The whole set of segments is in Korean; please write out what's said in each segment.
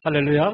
할렐루야.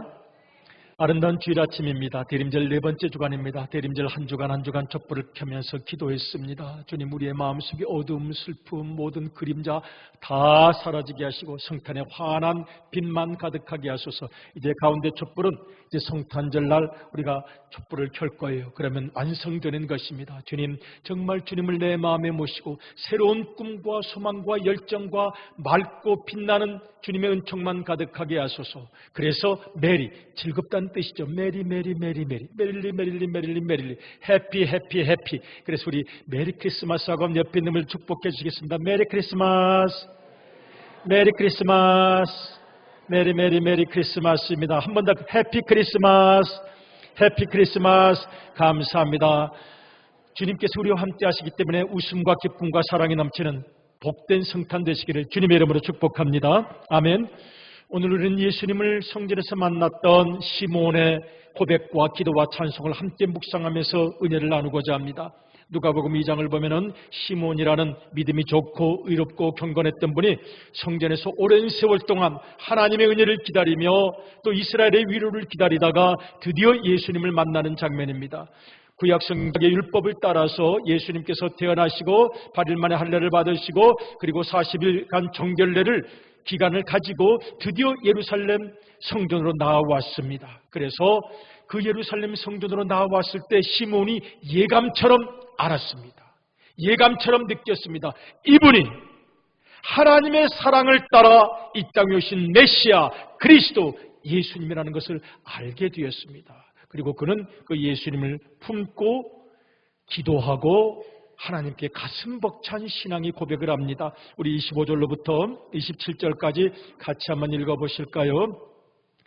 아름다운 주일 아침입니다. 대림절 네 번째 주간입니다. 대림절 한 주간 한 주간 촛불을 켜면서 기도했습니다. 주님, 우리의 마음속에 어두움, 슬픔, 모든 그림자 다 사라지게 하시고 성탄의 환한 빛만 가득하게 하소서. 이제 가운데 촛불은 이제 성탄절날 우리가 촛불을 켤 거예요. 그러면 완성되는 것입니다. 주님, 정말 주님을 내 마음에 모시고 새로운 꿈과 소망과 열정과 맑고 빛나는 주님의 은총만 가득하게 하소서. 그래서 메리, 즐겁다는 뜻이죠. 메리, 메리, 메리, 메리, 메릴리, 메릴리, 메릴리, 메릴리, 해피, 해피, 해피. 그래서 우리 메리 크리스마스하고 옆에 있는 걸 축복해 주시겠습니다. 메리 크리스마스, 메리 크리스마스, 메리, 메리, 메리 크리스마스입니다. 한 번 더 해피 크리스마스, 해피 크리스마스. 감사합니다. 주님께서 우리와 함께 하시기 때문에 웃음과 기쁨과 사랑이 넘치는 복된 성탄 되시기를 주님의 이름으로 축복합니다. 아멘. 오늘 우리는 예수님을 성전에서 만났던 시몬의 고백과 기도와 찬송을 함께 묵상하면서 은혜를 나누고자 합니다. 누가복음 2장을 보면은 시몬이라는 믿음이 좋고 의롭고 경건했던 분이 성전에서 오랜 세월 동안 하나님의 은혜를 기다리며 또 이스라엘의 위로를 기다리다가 드디어 예수님을 만나는 장면입니다. 구약 성경의 율법을 따라서 예수님께서 태어나시고 8일 만에 할례를 받으시고 그리고 40일간 정결례를 기간을 가지고 드디어 예루살렘 성전으로 나와왔습니다. 그래서 그 예루살렘 성전으로 나와왔을 때 시몬이 예감처럼 알았습니다. 예감처럼 느꼈습니다. 이분이 하나님의 사랑을 따라 이 땅에 오신 메시아 그리스도 예수님이라는 것을 알게 되었습니다. 그리고 그는 그 예수님을 품고 기도하고 하나님께 가슴 벅찬 신앙의 고백을 합니다. 우리 25절로부터 27절까지 같이 한번 읽어보실까요?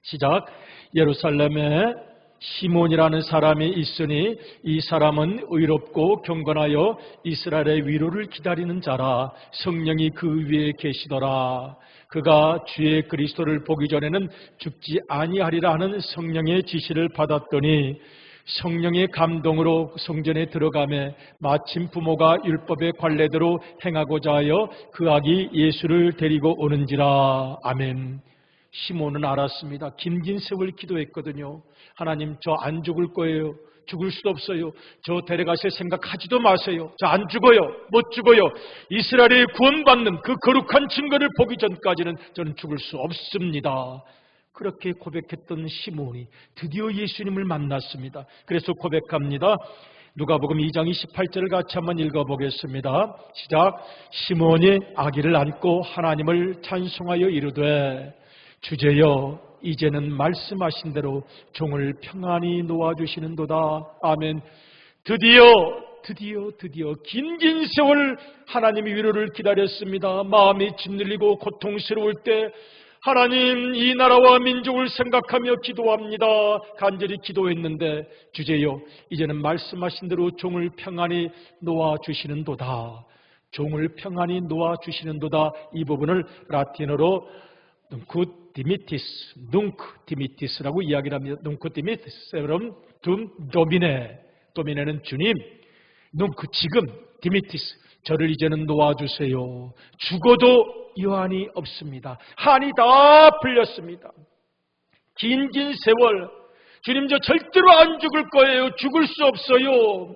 시작. 예루살렘에 시몬이라는 사람이 있으니 이 사람은 의롭고 경건하여 이스라엘의 위로를 기다리는 자라. 성령이 그 위에 계시더라. 그가 주의 그리스도를 보기 전에는 죽지 아니하리라 하는 성령의 지시를 받았더니 성령의 감동으로 성전에 들어가매 마침 부모가 율법의 관례대로 행하고자 하여 그 아기 예수를 데리고 오는지라. 아멘. 시몬은 알았습니다. 긴 세월 기도했거든요. 하나님, 저 안 죽을 거예요. 죽을 수도 없어요. 저 데려가실 생각하지도 마세요. 저 안 죽어요. 못 죽어요. 이스라엘이 구원받는 그 거룩한 증거를 보기 전까지는 저는 죽을 수 없습니다. 그렇게 고백했던 시몬이 드디어 예수님을 만났습니다. 그래서 고백합니다. 누가복음 2장 28절을 같이 한번 읽어보겠습니다. 시작. 시몬이 아기를 안고 하나님을 찬송하여 이르되 주제여 이제는 말씀하신 대로 종을 평안히 놓아주시는도다. 아멘. 드디어 긴 세월 하나님의 위로를 기다렸습니다. 마음이 짓눌리고 고통스러울 때 하나님, 이 나라와 민족을 생각하며 기도합니다. 간절히 기도했는데 주제여 이제는 말씀하신 대로 종을 평안히 놓아주시는도다. 종을 평안히 놓아주시는도다. 이 부분을 라틴어로 뭉크 디미티스라고 이야기를 합니다. 뭉크 디미티스, 여러분, 도미네는 주님, 뭉크 지금, 디미티스, 저를 이제는 놓아주세요. 죽어도 여한이 없습니다. 한이 다 풀렸습니다. 긴 세월, 주님 저 절대로 안 죽을 거예요. 죽을 수 없어요.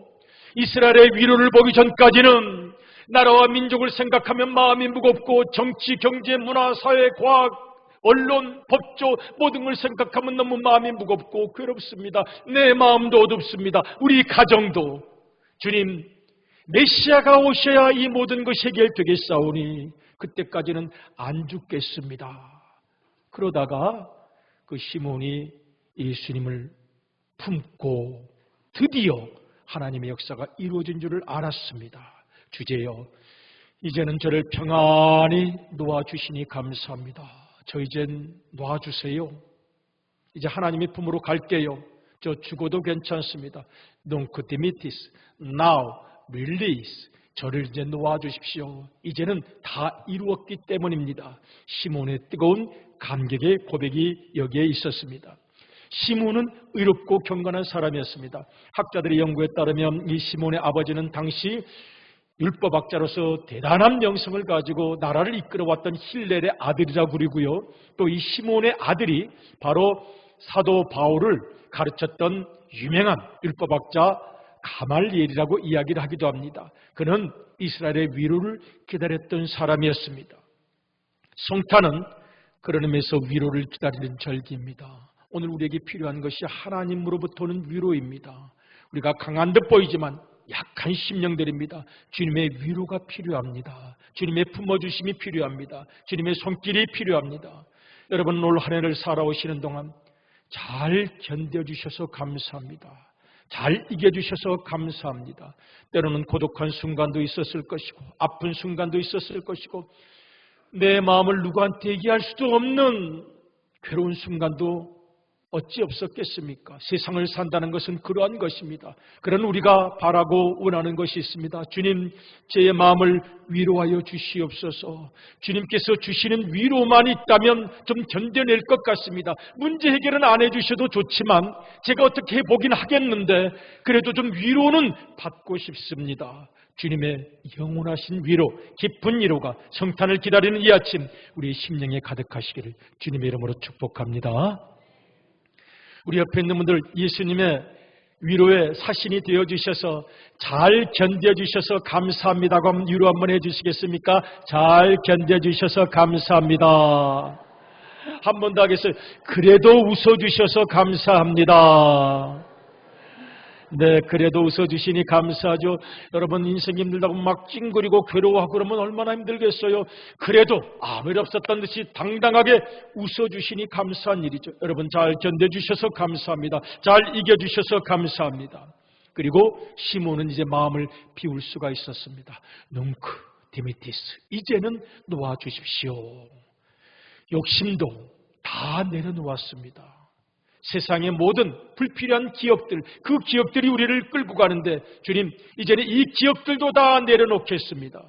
이스라엘의 위로를 보기 전까지는 나라와 민족을 생각하면 마음이 무겁고 정치, 경제, 문화, 사회, 과학, 언론, 법조 모든 걸 생각하면 너무 마음이 무겁고 괴롭습니다. 내 마음도 어둡습니다. 우리 가정도. 주님, 메시아가 오셔야 이 모든 것이 해결되겠사오니 그때까지는 안 죽겠습니다. 그러다가 그 시몬이 예수님을 품고 드디어 하나님의 역사가 이루어진 줄을 알았습니다. 주제여 이제는 저를 평안히 놓아주시니 감사합니다. 저 이젠 놔주세요. 이제 하나님의 품으로 갈게요. 저 죽어도 괜찮습니다. Nunc dimittis, now release. 저를 이제 놓아주십시오. 이제는 다 이루었기 때문입니다. 시몬의 뜨거운 감격의 고백이 여기에 있었습니다. 시몬은 의롭고 경건한 사람이었습니다. 학자들의 연구에 따르면 이 시몬의 아버지는 당시 율법학자로서 대단한 명성을 가지고 나라를 이끌어왔던 힐렐의 아들이라고 부르고요. 또 이 시몬의 아들이 바로 사도 바울을 가르쳤던 유명한 율법학자 가말리엘이라고 이야기를 하기도 합니다. 그는 이스라엘의 위로를 기다렸던 사람이었습니다. 성탄은 그런 의미에서 위로를 기다리는 절기입니다. 오늘 우리에게 필요한 것이 하나님으로부터 오는 위로입니다. 우리가 강한 듯 보이지만 약한 심령들입니다. 주님의 위로가 필요합니다. 주님의 품어주심이 필요합니다. 주님의 손길이 필요합니다. 여러분, 올 한 해를 살아오시는 동안 잘 견뎌주셔서 감사합니다. 잘 이겨주셔서 감사합니다. 때로는 고독한 순간도 있었을 것이고 아픈 순간도 있었을 것이고 내 마음을 누구한테 얘기할 수도 없는 괴로운 순간도 어찌 없었겠습니까? 세상을 산다는 것은 그러한 것입니다. 그런 우리가 바라고 원하는 것이 있습니다. 주님, 제 마음을 위로하여 주시옵소서. 주님께서 주시는 위로만 있다면 좀 견뎌낼 것 같습니다. 문제 해결은 안 해주셔도 좋지만 제가 어떻게 해보긴 하겠는데 그래도 좀 위로는 받고 싶습니다. 주님의 영원하신 위로, 깊은 위로가 성탄을 기다리는 이 아침 우리의 심령에 가득하시기를 주님의 이름으로 축복합니다. 우리 옆에 있는 분들 예수님의 위로의 사신이 되어주셔서 잘 견뎌주셔서 감사합니다고 한번 위로 한번 해주시겠습니까? 잘 견뎌주셔서 감사합니다. 한 번 더 하겠어요. 그래도 웃어주셔서 감사합니다. 네, 그래도 웃어주시니 감사하죠. 여러분 인생 힘들다고 막 찡그리고 괴로워하고 그러면 얼마나 힘들겠어요. 그래도 아무 일 없었던 듯이 당당하게 웃어주시니 감사한 일이죠. 여러분 잘 견뎌주셔서 감사합니다. 잘 이겨주셔서 감사합니다. 그리고 시몬은 이제 마음을 비울 수가 있었습니다. 뭉크 디미티스, 이제는 놓아주십시오. 욕심도 다 내려놓았습니다. 세상의 모든 불필요한 기억들, 그 기억들이 우리를 끌고 가는데 주님, 이제는 이 기억들도 다 내려놓겠습니다.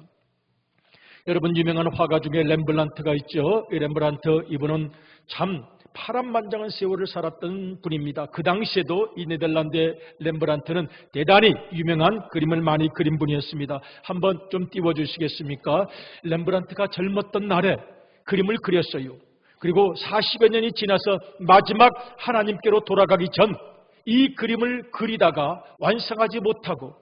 여러분 유명한 화가 중에 렘블란트가 있죠. 이 렘블란트, 이분은 참 파란만장한 세월을 살았던 분입니다. 그 당시에도 이 네덜란드의 렘블란트는 대단히 유명한 그림을 많이 그린 분이었습니다. 한번 좀 띄워주시겠습니까? 렘블란트가 젊었던 날에 그림을 그렸어요. 그리고 40여 년이 지나서 마지막 하나님께로 돌아가기 전 이 그림을 그리다가 완성하지 못하고,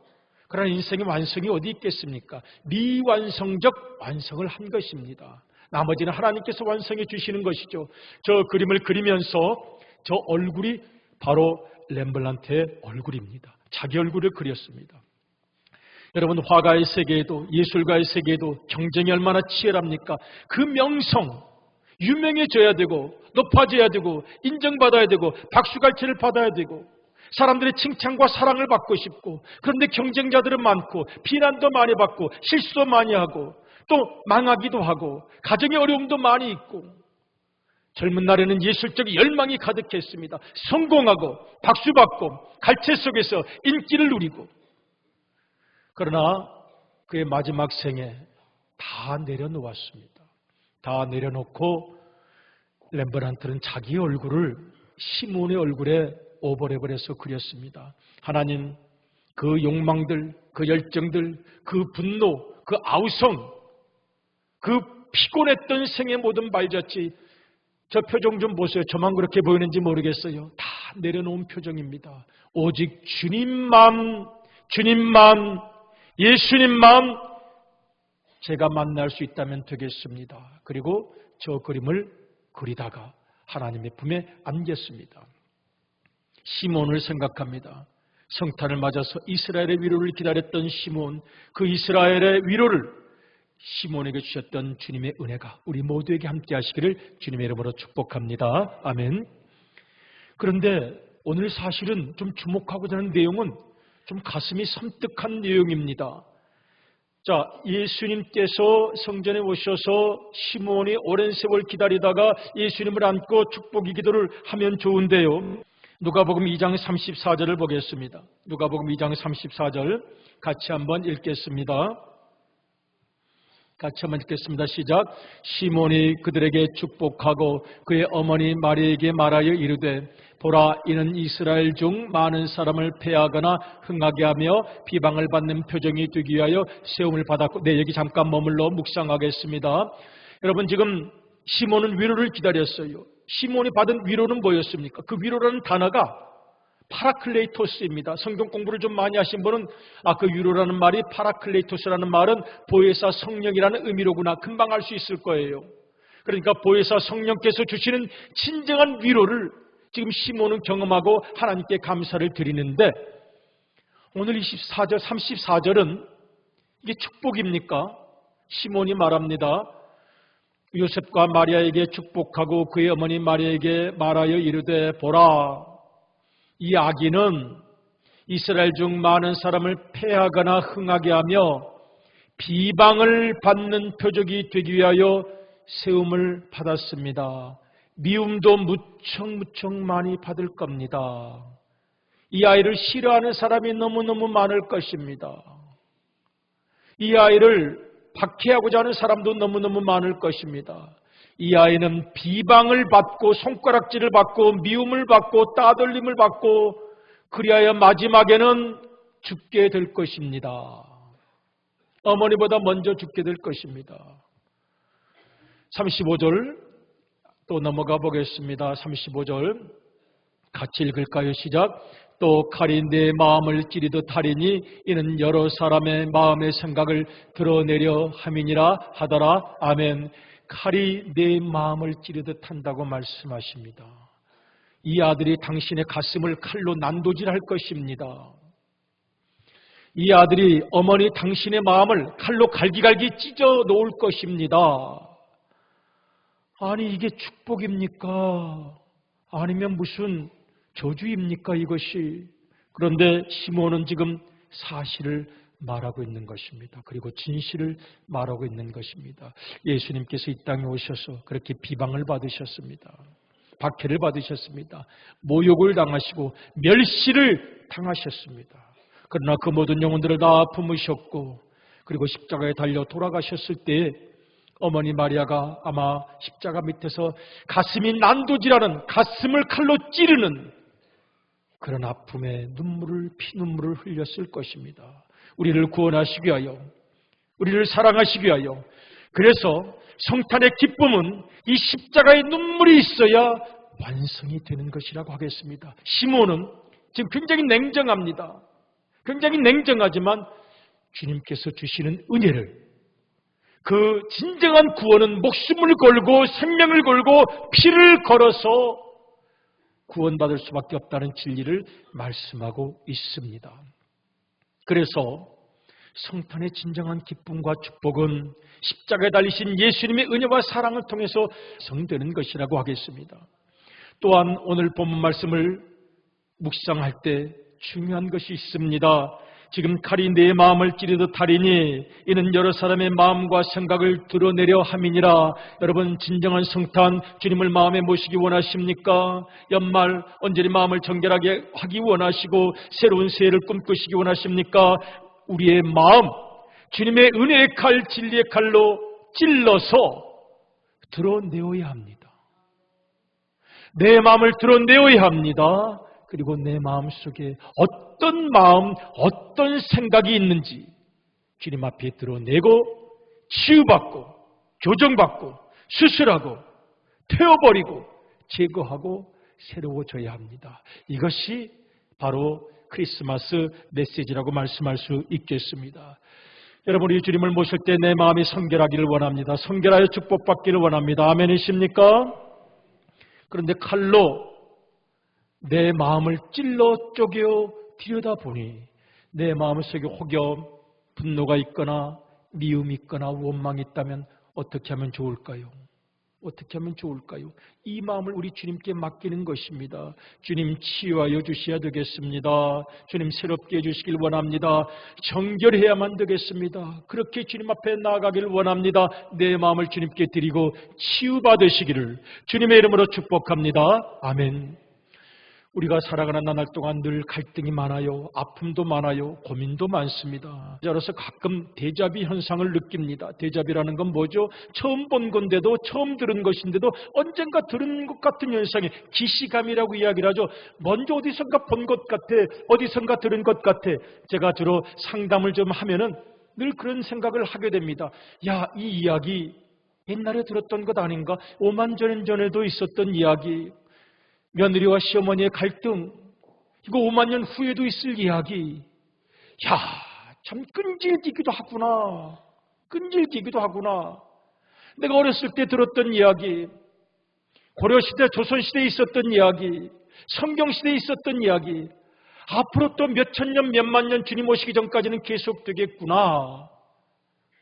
그러나 인생의 완성이 어디 있겠습니까? 미완성적 완성을 한 것입니다. 나머지는 하나님께서 완성해 주시는 것이죠. 저 그림을 그리면서 저 얼굴이 바로 렘블란트의 얼굴입니다. 자기 얼굴을 그렸습니다. 여러분 화가의 세계에도 예술가의 세계에도 경쟁이 얼마나 치열합니까? 그 명성, 유명해져야 되고 높아져야 되고 인정받아야 되고 박수갈채를 받아야 되고 사람들의 칭찬과 사랑을 받고 싶고, 그런데 경쟁자들은 많고 비난도 많이 받고 실수도 많이 하고 또 망하기도 하고 가정의 어려움도 많이 있고, 젊은 날에는 예술적 열망이 가득했습니다. 성공하고 박수받고 갈채 속에서 인기를 누리고, 그러나 그의 마지막 생에 다 내려놓았습니다. 다 내려놓고 렘브란트는 자기 얼굴을 시몬의 얼굴에 오버랩을 해서 그렸습니다. 하나님, 그 욕망들, 그 열정들, 그 분노, 그 아우성, 그 피곤했던 생의 모든 발자취, 저 표정 좀 보세요. 저만 그렇게 보이는지 모르겠어요. 다 내려놓은 표정입니다. 오직 주님만, 예수님만 제가 만날 수 있다면 되겠습니다. 그리고 저 그림을 그리다가 하나님의 품에 안겼습니다. 시몬을 생각합니다. 성탄을 맞아서 이스라엘의 위로를 기다렸던 시몬, 그 이스라엘의 위로를 시몬에게 주셨던 주님의 은혜가 우리 모두에게 함께 하시기를 주님의 이름으로 축복합니다. 아멘. 그런데 오늘 사실은 좀 주목하고자 하는 내용은 좀 가슴이 섬뜩한 내용입니다. 자, 예수님께서 성전에 오셔서 시몬이 오랜 세월 기다리다가 예수님을 안고 축복의 기도를 하면 좋은데요. 누가복음 2장 34절을 보겠습니다. 누가복음 2장 34절 같이 한번 읽겠습니다. 같이 한번 읽겠습니다. 시작. 시몬이 그들에게 축복하고 그의 어머니 마리아에게 말하여 이르되 보라, 이는 이스라엘 중 많은 사람을 패하거나 흥하게 하며 비방을 받는 표정이 되기 위하여 세움을 받았고. 네, 여기 잠깐 머물러 묵상하겠습니다. 여러분, 지금 시몬은 위로를 기다렸어요. 시몬이 받은 위로는 뭐였습니까? 그 위로라는 단어가 파라클레이토스입니다. 성경 공부를 좀 많이 하신 분은 그 위로라는 말이, 파라클레이토스라는 말은 보혜사 성령이라는 의미로구나 금방 알 수 있을 거예요. 그러니까 보혜사 성령께서 주시는 진정한 위로를 지금 시몬은 경험하고 하나님께 감사를 드리는데, 오늘 24절, 34절은 이게 축복입니까? 시몬이 말합니다. 요셉과 마리아에게 축복하고 그의 어머니 마리아에게 말하여 이르되 보라, 이 아기는 이스라엘 중 많은 사람을 패하거나 흥하게 하며 비방을 받는 표적이 되기 위하여 세움을 받았습니다. 미움도 무척 많이 받을 겁니다. 이 아이를 싫어하는 사람이 너무너무 많을 것입니다. 이 아이를 박해하고자 하는 사람도 너무너무 많을 것입니다. 이 아이는 비방을 받고 손가락질을 받고 미움을 받고 따돌림을 받고 그리하여 마지막에는 죽게 될 것입니다. 어머니보다 먼저 죽게 될 것입니다. 35절 또 넘어가 보겠습니다. 35절 같이 읽을까요? 시작. 또 칼이 내 마음을 찌르듯 하리니 이는 여러 사람의 마음의 생각을 드러내려 함이니라 하더라. 아멘. 칼이 내 마음을 찌르듯 한다고 말씀하십니다. 이 아들이 당신의 가슴을 칼로 난도질할 것입니다. 이 아들이 어머니 당신의 마음을 칼로 갈기갈기 찢어 놓을 것입니다. 아니, 이게 축복입니까? 아니면 무슨 저주입니까, 이것이? 그런데 시몬은 지금 사실을 말하고 있는 것입니다. 그리고 진실을 말하고 있는 것입니다. 예수님께서 이 땅에 오셔서 그렇게 비방을 받으셨습니다. 박해를 받으셨습니다. 모욕을 당하시고 멸시를 당하셨습니다. 그러나 그 모든 영혼들을 다 품으셨고, 그리고 십자가에 달려 돌아가셨을 때 어머니 마리아가 아마 십자가 밑에서 가슴이 난도질하는, 가슴을 칼로 찌르는 그런 아픔에 피눈물을 흘렸을 것입니다. 우리를 구원하시기 위하여, 우리를 사랑하시기 위하여. 그래서 성탄의 기쁨은 이 십자가의 눈물이 있어야 완성이 되는 것이라고 하겠습니다. 시몬은 지금 굉장히 냉정합니다. 굉장히 냉정하지만 주님께서 주시는 은혜를, 그 진정한 구원은 목숨을 걸고 생명을 걸고 피를 걸어서 구원받을 수밖에 없다는 진리를 말씀하고 있습니다. 그래서 성탄의 진정한 기쁨과 축복은 십자가에 달리신 예수님의 은혜와 사랑을 통해서 성되는 것이라고 하겠습니다. 또한 오늘 본문 말씀을 묵상할 때 중요한 것이 있습니다. 지금 칼이 내 마음을 찌르듯 하리니 이는 여러 사람의 마음과 생각을 드러내려 함이니라. 여러분, 진정한 성탄 주님을 마음에 모시기 원하십니까? 연말 언제리 마음을 정결하게 하기 원하시고 새로운 새해를 꿈꾸시기 원하십니까? 우리의 마음, 주님의 은혜의 칼, 진리의 칼로 찔러서 드러내어야 합니다. 내 마음을 드러내어야 합니다. 그리고 내 마음 속에 어떤 마음, 어떤 생각이 있는지 주님 앞에 드러내고 치유받고 교정받고 수술하고 태워버리고 제거하고 새로워져야 합니다. 이것이 바로 크리스마스 메시지라고 말씀할 수 있겠습니다. 여러분, 우리 주님을 모실 때 내 마음이 성결하기를 원합니다. 성결하여 축복받기를 원합니다. 아멘이십니까? 그런데 칼로 내 마음을 찔러 쪼개어 들여다보니 내 마음속에 혹여 분노가 있거나 미움이 있거나 원망이 있다면 어떻게 하면 좋을까요? 어떻게 하면 좋을까요? 이 마음을 우리 주님께 맡기는 것입니다. 주님, 치유하여 주셔야 되겠습니다. 주님, 새롭게 해주시길 원합니다. 정결해야만 되겠습니다. 그렇게 주님 앞에 나아가기를 원합니다. 내 마음을 주님께 드리고 치유받으시기를 주님의 이름으로 축복합니다. 아멘. 우리가 살아가는 나날 동안 늘 갈등이 많아요. 아픔도 많아요. 고민도 많습니다. 따라서 가끔 데자비 현상을 느낍니다. 데자비라는 건 뭐죠? 처음 본 건데도, 처음 들은 것인데도 언젠가 들은 것 같은 현상이 기시감이라고 이야기를 하죠. 먼저 어디선가 본 것 같아, 어디선가 들은 것 같아. 제가 주로 상담을 좀 하면은 늘 그런 생각을 하게 됩니다. 야, 이 이야기 옛날에 들었던 것 아닌가? 5만 년 전에도 있었던 이야기. 며느리와 시어머니의 갈등, 이거 5만 년 후에도 있을 이야기. 야, 참 끈질기기도 하구나. 끈질기기도 하구나. 내가 어렸을 때 들었던 이야기, 고려시대, 조선시대에 있었던 이야기, 성경시대에 있었던 이야기, 앞으로 또 몇천 년, 몇만 년 주님 오시기 전까지는 계속되겠구나.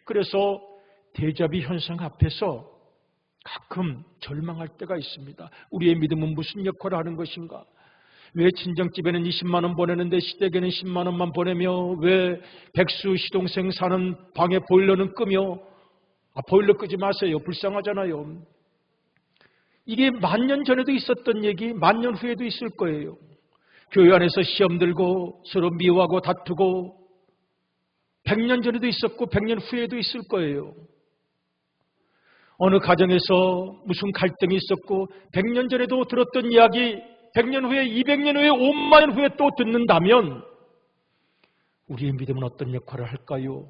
그래서 데자비 현상 앞에서 가끔 절망할 때가 있습니다. 우리의 믿음은 무슨 역할을 하는 것인가? 왜 친정집에는 20만 원 보내는데 시댁에는 10만 원만 보내며, 왜 백수 시동생 사는 방에 보일러는 끄며, 보일러 끄지 마세요. 불쌍하잖아요. 이게 10,000년 전에도 있었던 얘기, 10,000년 후에도 있을 거예요. 교회 안에서 시험 들고 서로 미워하고 다투고 100년 전에도 있었고 100년 후에도 있을 거예요. 어느 가정에서 무슨 갈등이 있었고 100년 전에도 들었던 이야기 100년 후에, 200년 후에, 5만 년 후에 또 듣는다면 우리의 믿음은 어떤 역할을 할까요?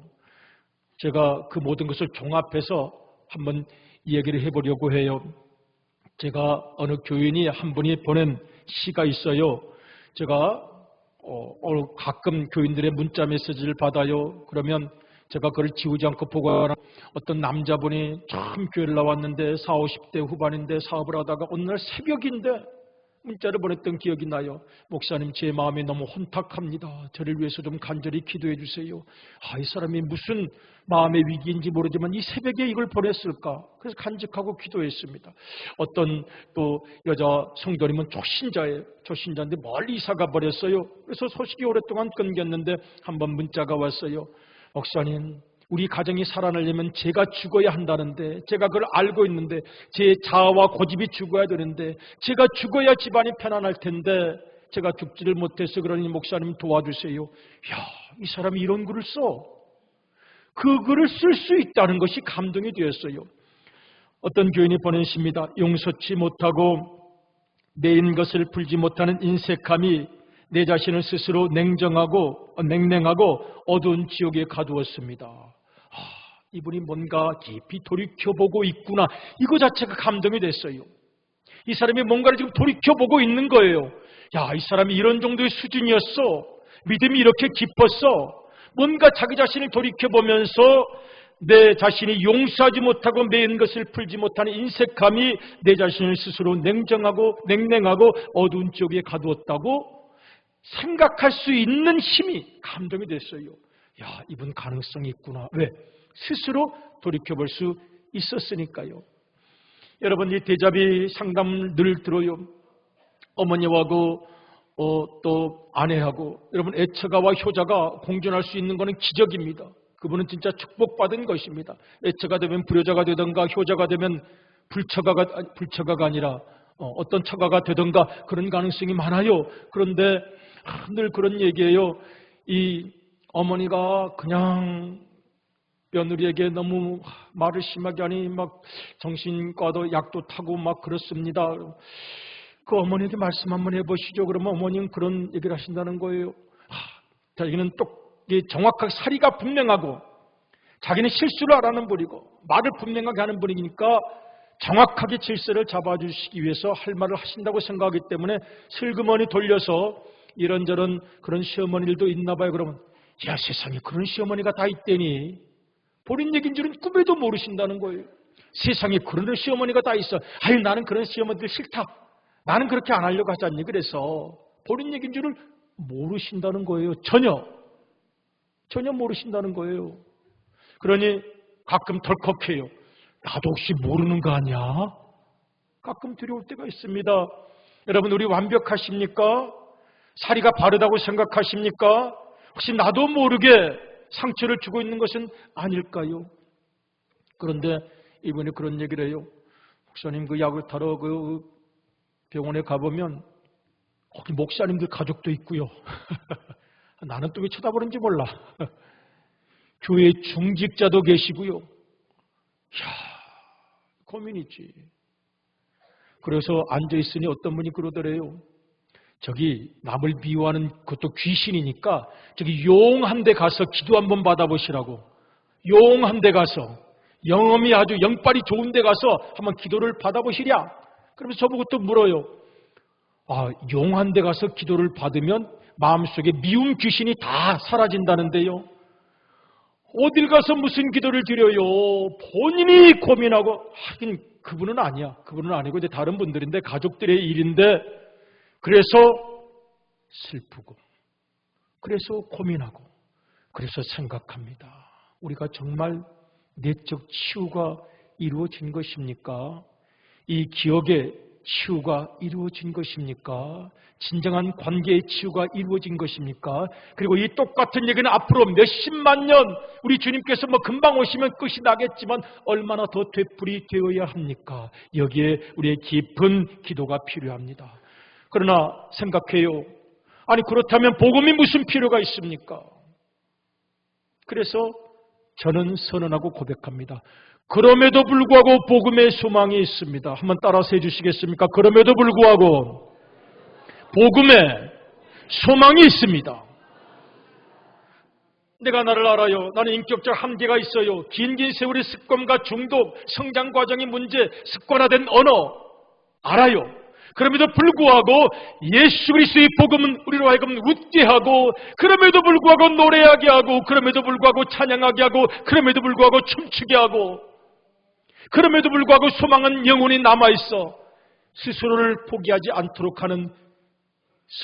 제가 그 모든 것을 종합해서 한번 이야기를 해보려고 해요. 제가 어느 교인이 한 분이 보낸 시가 있어요. 제가 가끔 교인들의 문자 메시지를 받아요. 그러면 제가 그걸 지우지 않고 보거나, 어떤 남자분이 참 교회를 나왔는데 40, 50대 후반인데 사업을 하다가 어느 날 새벽인데 문자를 보냈던 기억이 나요. 목사님, 제 마음이 너무 혼탁합니다. 저를 위해서 좀 간절히 기도해 주세요. 이 사람이 무슨 마음의 위기인지 모르지만 이 새벽에 이걸 보냈을까? 그래서 간직하고 기도했습니다. 어떤 또 여자 성도님은 초신자예요. 초신자인데 멀리 이사가 버렸어요. 그래서 소식이 오랫동안 끊겼는데 한번 문자가 왔어요. 목사님, 우리 가정이 살아나려면 제가 죽어야 한다는데, 제가 그걸 알고 있는데, 제 자아와 고집이 죽어야 되는데, 제가 죽어야 집안이 편안할 텐데 제가 죽지를 못해서 그러니 목사님 도와주세요. 야, 이 사람이 이런 글을 써. 그 글을 쓸 수 있다는 것이 감동이 되었어요. 어떤 교인이 보낸 시입니다. 용서치 못하고 내인 것을 풀지 못하는 인색함이 내 자신을 스스로 냉정하고 냉랭하고 어두운 지옥에 가두었습니다. 이분이 뭔가 깊이 돌이켜보고 있구나. 이거 자체가 감동이 됐어요. 이 사람이 뭔가를 지금 돌이켜보고 있는 거예요. 야, 이 사람이 이런 정도의 수준이었어. 믿음이 이렇게 깊었어. 뭔가 자기 자신을 돌이켜보면서 내 자신이 용서하지 못하고 매인 것을 풀지 못하는 인색함이 내 자신을 스스로 냉정하고 냉랭하고 어두운 지옥에 가두었다고 생각할 수 있는 힘이 감동이 됐어요. 야, 이분 가능성이 있구나. 왜? 스스로 돌이켜볼 수 있었으니까요. 여러분, 이 데자비 상담을 늘 들어요. 어머니하고 또 아내하고 여러분 애처가와 효자가 공존할 수 있는 것은 기적입니다. 그분은 진짜 축복받은 것입니다. 애처가 되면 불효자가 되든가 효자가 되면 불처가가 아니라 어떤 처가가 되든가 그런 가능성이 많아요. 그런데 늘 그런 얘기예요. 이 어머니가 그냥 며느리에게 너무 말을 심하게 하니 막 정신과도 약도 타고 막 그렇습니다. 그 어머니한테 말씀 한번 해보시죠. 그러면 어머니는 그런 얘기를 하신다는 거예요. 자기는 정확하게 사리가 분명하고 자기는 실수를 안 하는 분이고 말을 분명하게 하는 분이니까 정확하게 질서를 잡아주시기 위해서 할 말을 하신다고 생각하기 때문에 슬그머니 돌려서 이런저런 그런 시어머니들도 있나 봐요. 그러면 야, 세상에 그런 시어머니가 다 있대니 본인 얘기인 줄은 꿈에도 모르신다는 거예요. 세상에 그런 시어머니가 다 있어. 아유, 나는 그런 시어머니들 싫다. 나는 그렇게 안 하려고 하지 않니? 그래서 본인 얘기인 줄을 모르신다는 거예요. 전혀 모르신다는 거예요. 그러니 가끔 덜컥해요. 나도 혹시 모르는 거 아니야? 가끔 두려울 때가 있습니다. 여러분, 우리 완벽하십니까? 사리가 바르다고 생각하십니까? 혹시 나도 모르게 상처를 주고 있는 것은 아닐까요? 그런데 이분이 그런 얘기를 해요. 목사님, 그 약을 타러 그 병원에 가보면 거기 목사님들 가족도 있고요. 나는 또 왜 쳐다보는지 몰라. 교회 중직자도 계시고요. 이야, 고민이지. 그래서 앉아있으니 어떤 분이 그러더래요. 저기 남을 미워하는 그것도 귀신이니까 저기 용 한 대 가서 기도 한번 받아보시라고. 용 한 대 가서 영험이 아주 영빨이 좋은 데 가서 한번 기도를 받아보시랴. 그러면서 저보고 또 물어요. 용 한 대 가서 기도를 받으면 마음속에 미움 귀신이 다 사라진다는데요. 어딜 가서 무슨 기도를 드려요? 본인이 고민하고 하긴 그분은 아니야. 그분은 아니고 이제 다른 분들인데 가족들의 일인데 그래서 슬프고 그래서 고민하고 그래서 생각합니다. 우리가 정말 내적 치유가 이루어진 것입니까? 이 기억의 치유가 이루어진 것입니까? 진정한 관계의 치유가 이루어진 것입니까? 그리고 이 똑같은 얘기는 앞으로 몇십만 년 우리 주님께서 금방 오시면 끝이 나겠지만 얼마나 더 되풀이 되어야 합니까? 여기에 우리의 깊은 기도가 필요합니다. 그러나 생각해요. 아니 그렇다면 복음이 무슨 필요가 있습니까? 그래서 저는 선언하고 고백합니다. 그럼에도 불구하고 복음의 소망이 있습니다. 한번 따라서 해주시겠습니까? 그럼에도 불구하고 복음의 소망이 있습니다. 내가 나를 알아요. 나는 인격적 한계가 있어요. 긴 세월의 습관과 중독, 성장 과정의 문제, 습관화된 언어 알아요. 그럼에도 불구하고 예수 그리스도의 복음은 우리로 하여금 웃게 하고 그럼에도 불구하고 노래하게 하고 그럼에도 불구하고 찬양하게 하고 그럼에도 불구하고 춤추게 하고 그럼에도 불구하고 소망은 영원히 남아있어 스스로를 포기하지 않도록 하는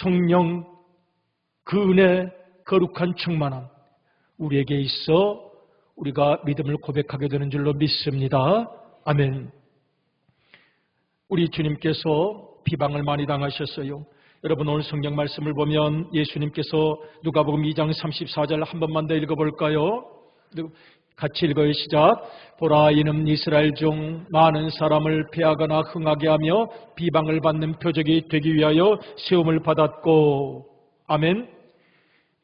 성령 그 은혜 거룩한 충만함 우리에게 있어 우리가 믿음을 고백하게 되는 줄로 믿습니다. 아멘. 우리 주님께서 비방을 많이 당하셨어요. 여러분 오늘 성경 말씀을 보면 예수님께서 누가복음 2장 34절 한 번만 더 읽어볼까요? 같이 읽어요. 시작. 보라 이는 이스라엘 중 많은 사람을 패하거나 흥하게 하며 비방을 받는 표적이 되기 위하여 세움을 받았고 아멘.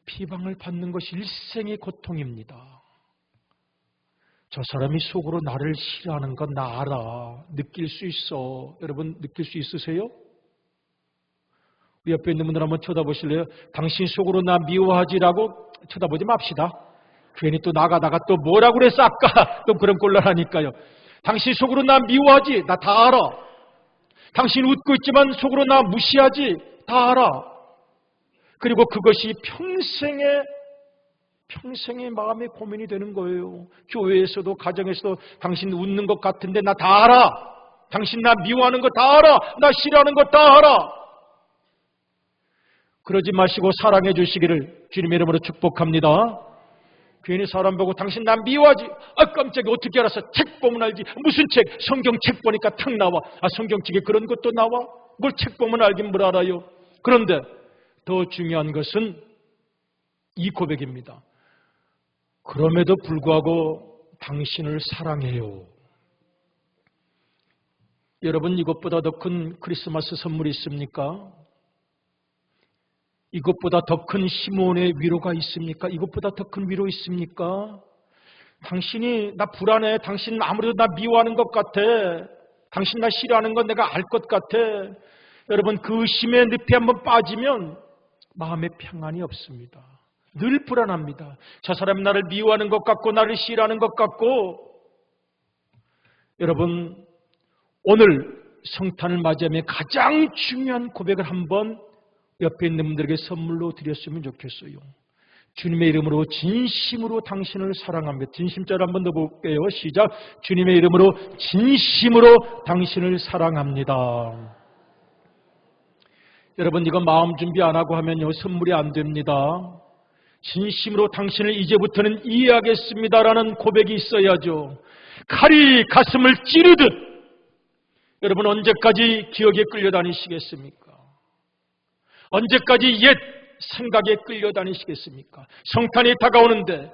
비방을 받는 것이 일생의 고통입니다. 저 사람이 속으로 나를 싫어하는 건 나 알아. 느낄 수 있어. 여러분 느낄 수 있으세요? 우리 옆에 있는 분들 한번 쳐다보실래요? 당신 속으로 나 미워하지라고 쳐다보지 맙시다. 괜히 또 나가다가 또 뭐라고 그랬어 아까 또 그런 곤란하니까요. 당신 속으로 나 미워하지 나 다 알아. 당신 웃고 있지만 속으로 나 무시하지 다 알아. 그리고 그것이 평생의 마음의 고민이 되는 거예요. 교회에서도 가정에서도 당신 웃는 것 같은데 나 다 알아. 당신 나 미워하는 거 다 알아. 나 싫어하는 거 다 알아. 그러지 마시고 사랑해 주시기를 주님의 이름으로 축복합니다. 괜히 사람 보고 당신 나 미워하지. 깜짝이야 어떻게 알았어. 책 보면 알지. 무슨 책? 성경책 보니까 탁 나와. 성경책에 그런 것도 나와? 뭘 책 보면 알긴 뭘 알아요. 그런데 더 중요한 것은 이 고백입니다. 그럼에도 불구하고 당신을 사랑해요. 여러분 이것보다 더 큰 크리스마스 선물이 있습니까? 이것보다 더 큰 시몬의 위로가 있습니까? 이것보다 더 큰 위로 있습니까? 당신이 나 불안해. 당신 아무래도 나 미워하는 것 같아. 당신 나 싫어하는 건 내가 알 것 같아. 여러분 그 의심의 늪에 한번 빠지면 마음에 평안이 없습니다. 늘 불안합니다. 저 사람이 나를 미워하는 것 같고 나를 싫어하는 것 같고. 여러분 오늘 성탄을 맞이하며 가장 중요한 고백을 한번 옆에 있는 분들에게 선물로 드렸으면 좋겠어요. 주님의 이름으로 진심으로 당신을 사랑합니다. 진심자를 한번 더 볼게요. 시작. 주님의 이름으로 진심으로 당신을 사랑합니다. 여러분 이거 마음 준비 안 하고 하면요 선물이 안 됩니다. 진심으로 당신을 이제부터는 이해하겠습니다라는 고백이 있어야죠. 칼이 가슴을 찌르듯 여러분 언제까지 기억에 끌려다니시겠습니까? 언제까지 옛 생각에 끌려다니시겠습니까? 성탄이 다가오는데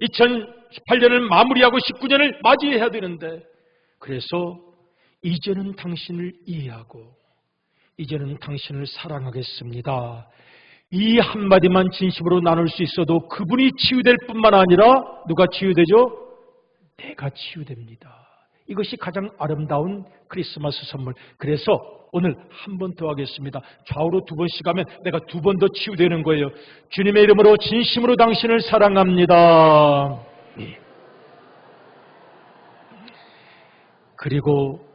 2018년을 마무리하고 19년을 맞이해야 되는데 그래서 이제는 당신을 이해하고 이제는 당신을 사랑하겠습니다. 이 한마디만 진심으로 나눌 수 있어도 그분이 치유될 뿐만 아니라 누가 치유되죠? 내가 치유됩니다. 이것이 가장 아름다운 크리스마스 선물. 그래서 오늘 한 번 더 하겠습니다. 좌우로 2번씩 하면 내가 2번 더 치유되는 거예요. 주님의 이름으로 진심으로 당신을 사랑합니다. 그리고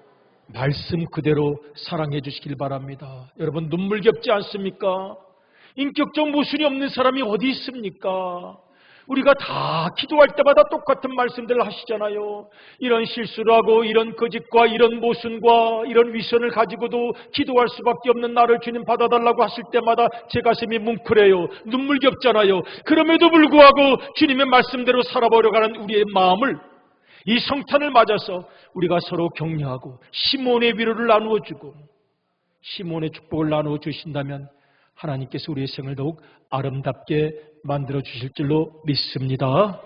말씀 그대로 사랑해 주시길 바랍니다. 여러분 눈물겹지 않습니까? 인격적 모순이 없는 사람이 어디 있습니까? 우리가 다 기도할 때마다 똑같은 말씀들을 하시잖아요. 이런 실수를 하고 이런 거짓과 이런 모순과 이런 위선을 가지고도 기도할 수밖에 없는 나를 주님 받아달라고 하실 때마다 제 가슴이 뭉클해요. 눈물겹잖아요. 그럼에도 불구하고 주님의 말씀대로 살아보려고 하는 우리의 마음을 이 성탄을 맞아서 우리가 서로 격려하고 시몬의 위로를 나누어주고 시몬의 축복을 나누어 주신다면 하나님께서 우리의 생을 더욱 아름답게 만들어 주실 줄로 믿습니다.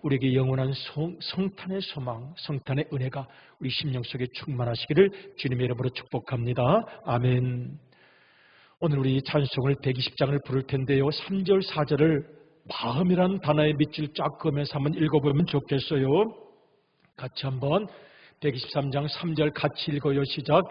우리에게 영원한 성탄의 소망, 성탄의 은혜가 우리 심령 속에 충만하시기를 주님의 이름으로 축복합니다. 아멘. 오늘 우리 찬송을 120장을 부를 텐데요. 3절, 4절을 마음이라는 단어의 밑줄 쫙 그으면서 한번 읽어보면 좋겠어요. 같이 한번 123장 3절 같이 읽어요. 시작.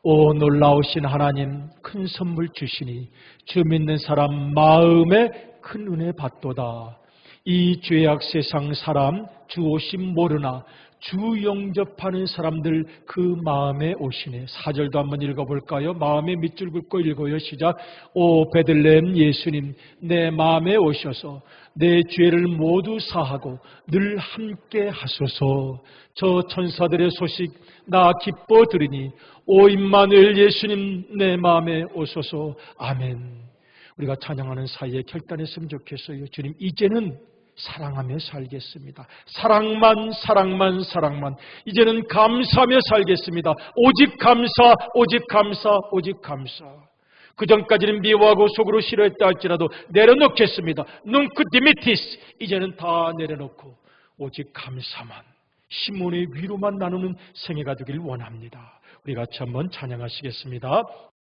오 놀라우신 하나님 큰 선물 주시니 주 믿는 사람 마음에 큰 은혜 받도다. 이 죄악 세상 사람 주 오심 모르나 주 영접하는 사람들 그 마음에 오시네. 4절도 한번 읽어볼까요? 마음에 밑줄 긋고 읽어요. 시작. 오 베들레헴 예수님 내 마음에 오셔서 내 죄를 모두 사하고 늘 함께 하소서. 저 천사들의 소식 나 기뻐 들으니 오 임마누엘 예수님 내 마음에 오소서. 아멘. 우리가 찬양하는 사이에 결단했으면 좋겠어요. 주님 이제는 사랑하며 살겠습니다. 사랑만 사랑만 사랑만. 이제는 감사하며 살겠습니다. 오직 감사 오직 감사 오직 감사. 그전까지는 미워하고 속으로 싫어했다 할지라도 내려놓겠습니다. 눅크 디미티스. 이제는 다 내려놓고 오직 감사만 시몬의 위로만 나누는 생애가 되길 원합니다. 우리 같이 한번 찬양하시겠습니다.